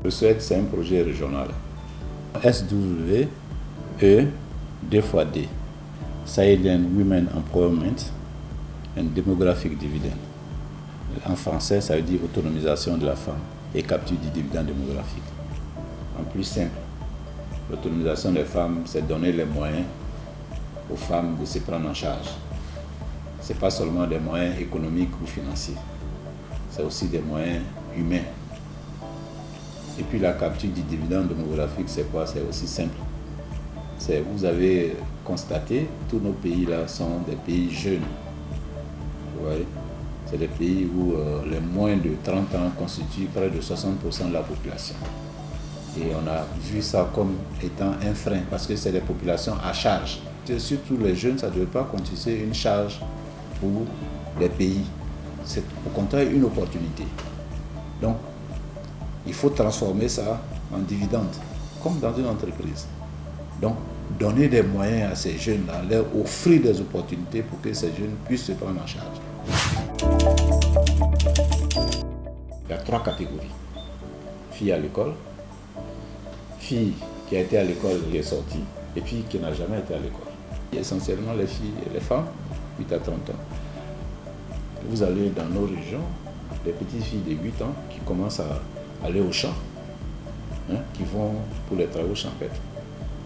Le SWED, c'est un projet régional. SWE, D fois D. Sahélian Women Empowerment and Demographic Dividend. En français, ça veut dire autonomisation de la femme et capture du dividende démographique. En plus simple, l'autonomisation des femmes, c'est donner les moyens aux femmes de se prendre en charge. Ce n'est pas seulement des moyens économiques ou financiers, c'est aussi des moyens humains. Et puis la capture du dividende démographique, c'est quoi? C'est aussi simple. Vous avez constaté, tous nos pays là sont des pays jeunes. Vous voyez? C'est des pays où les moins de 30 ans constituent près de 60% de la population. Et on a vu ça comme étant un frein parce que c'est des populations à charge. Et surtout les jeunes, ça ne doit pas constituer une charge pour les pays. C'est au contraire une opportunité. Donc, il faut transformer ça en dividende, comme dans une entreprise. Donc, donner des moyens à ces jeunes-là, leur offrir des opportunités pour que ces jeunes puissent se prendre en charge. Il y a 3 catégories. Filles à l'école, fille qui a été à l'école et est sortie, et puis qui n'a jamais été à l'école. Essentiellement les filles et les femmes, 8 à 30 ans. Vous allez dans nos régions, des petites filles de 8 ans qui commencent à aller au champ, qui vont pour les travaux champêtres,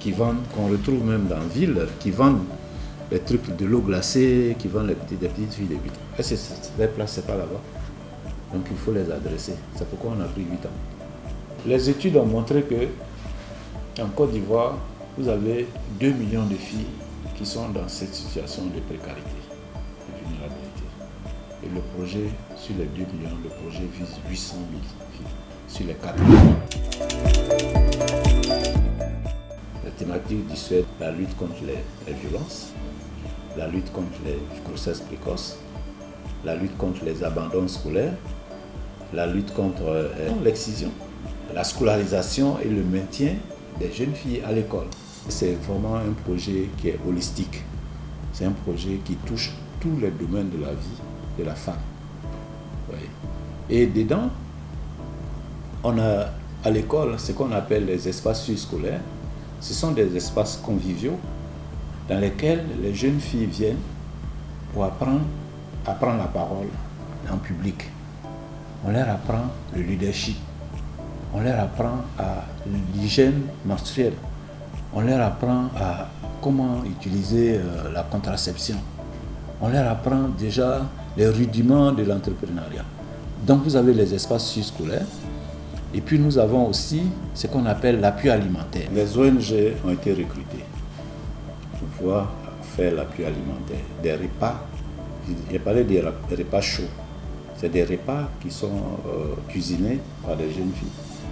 qui vendent, qu'on retrouve même dans la ville, qui vendent les trucs de l'eau glacée, qui vendent des petites filles de 8 ans. Et les places, c'est pas là-bas. Donc il faut les adresser. C'est pourquoi on a pris 8 ans. Les études ont montré que en Côte d'Ivoire, vous avez 2 millions de filles qui sont dans cette situation de précarité, de vulnérabilité. Et le projet, sur les 2 millions, le projet vise 800 000 filles sur les 4 millions. La thématique du SWED, la lutte contre les violences, la lutte contre les grossesses précoces, la lutte contre les abandons scolaires, la lutte contre l'excision, la scolarisation et le maintien des jeunes filles à l'école. C'est vraiment un projet qui est holistique. C'est un projet qui touche tous les domaines de la vie de la femme. Oui. Et dedans, on a à l'école ce qu'on appelle les espaces scolaires. Ce sont des espaces conviviaux dans lesquels les jeunes filles viennent pour apprendre la parole en public. On leur apprend le leadership. On leur apprend à l'hygiène menstruelle. On leur apprend à comment utiliser la contraception. On leur apprend déjà les rudiments de l'entrepreneuriat. Donc vous avez les espaces scolaires. Et puis nous avons aussi ce qu'on appelle l'appui alimentaire. Les ONG ont été recrutées pour pouvoir faire l'appui alimentaire. Des repas, j'ai parlé des repas chauds. C'est des repas qui sont cuisinés par des jeunes filles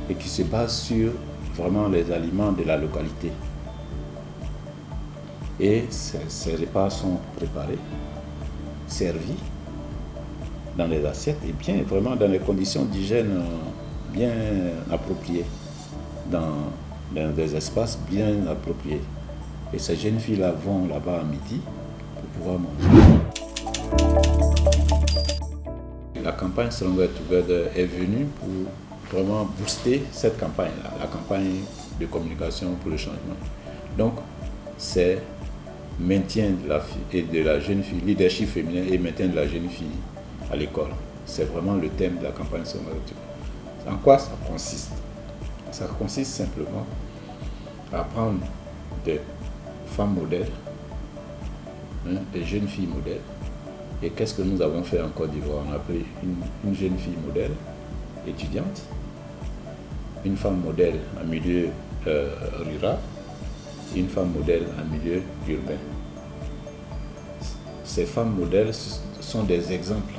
et qui se basent sur vraiment les aliments de la localité. Et ces repas sont préparés, servis dans les assiettes et bien vraiment dans les conditions d'hygiène bien appropriées, dans des espaces bien appropriés. Et ces jeunes filles-là vont là-bas à midi pour pouvoir manger. La campagne Stronger Together est venue pour vraiment booster cette campagne-là, la campagne de communication pour le changement. Donc, c'est maintien de la jeune fille, leadership féminin et maintien de la jeune fille à l'école. C'est vraiment le thème de la campagne Stronger Together. En quoi ça consiste? Ça consiste simplement à prendre des femmes modèles, des jeunes filles modèles. Et qu'est-ce que nous avons fait en Côte d'Ivoire? On a pris une jeune fille modèle, étudiante, une femme modèle en milieu rural, et une femme modèle en milieu urbain. Ces femmes modèles sont des exemples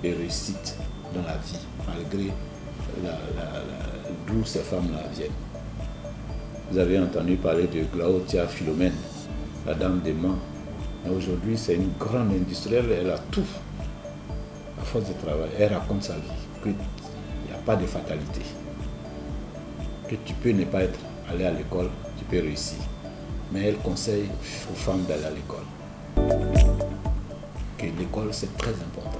de réussite dans la vie, malgré d'où ces femmes-là viennent. Vous avez entendu parler de Glautia Philomène, la dame des Mans. Aujourd'hui, c'est une grande industrielle, elle a tout. À force de travail, elle raconte sa vie, qu'il n'y a pas de fatalité. Que tu peux ne pas aller à l'école, tu peux réussir. Mais elle conseille aux femmes d'aller à l'école. Que l'école, c'est très important.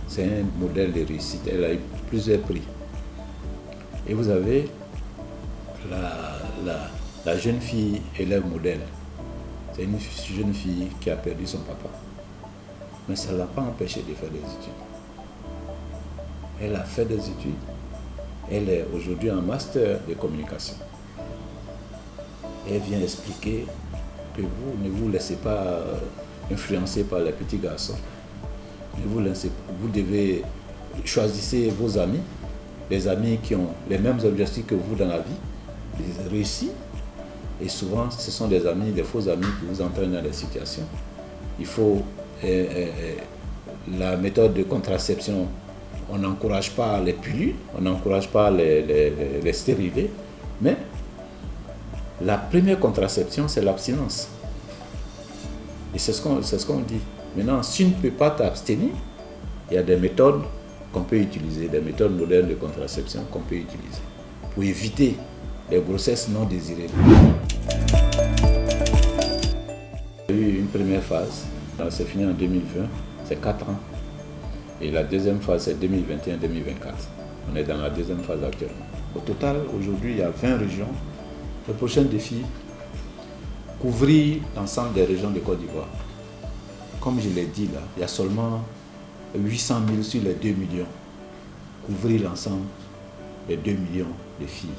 C'est un modèle de réussite. Elle a eu plusieurs prix. Et vous avez la jeune fille élève modèle. C'est une jeune fille qui a perdu son papa. Mais ça ne l'a pas empêché de faire des études. Elle a fait des études. Elle est aujourd'hui en master de communication. Elle vient expliquer que vous ne vous laissez pas influencer par les petits garçons. Vous devez choisir vos amis, les amis qui ont les mêmes objectifs que vous dans la vie, ils réussissent. Et souvent, ce sont des amis, des faux amis qui vous entraînent dans des situations. Il faut la méthode de contraception. On n'encourage pas les pilules, on n'encourage pas les stérilés, mais la première contraception, c'est l'abstinence. Et c'est ce qu'on dit. Maintenant, si tu ne peux pas t'abstenir, il y a des méthodes qu'on peut utiliser, des méthodes modernes de contraception qu'on peut utiliser pour éviter les grossesses non désirées. Il y a eu une première phase, c'est fini en 2020, c'est 4 ans. Et la deuxième phase, c'est 2021-2024. On est dans la deuxième phase actuellement. Au total, aujourd'hui, il y a 20 régions. Le prochain défi, couvrir l'ensemble des régions de Côte d'Ivoire. Comme je l'ai dit là, il y a seulement 800 000 sur les 2 millions. Couvrir l'ensemble des 2 millions de filles.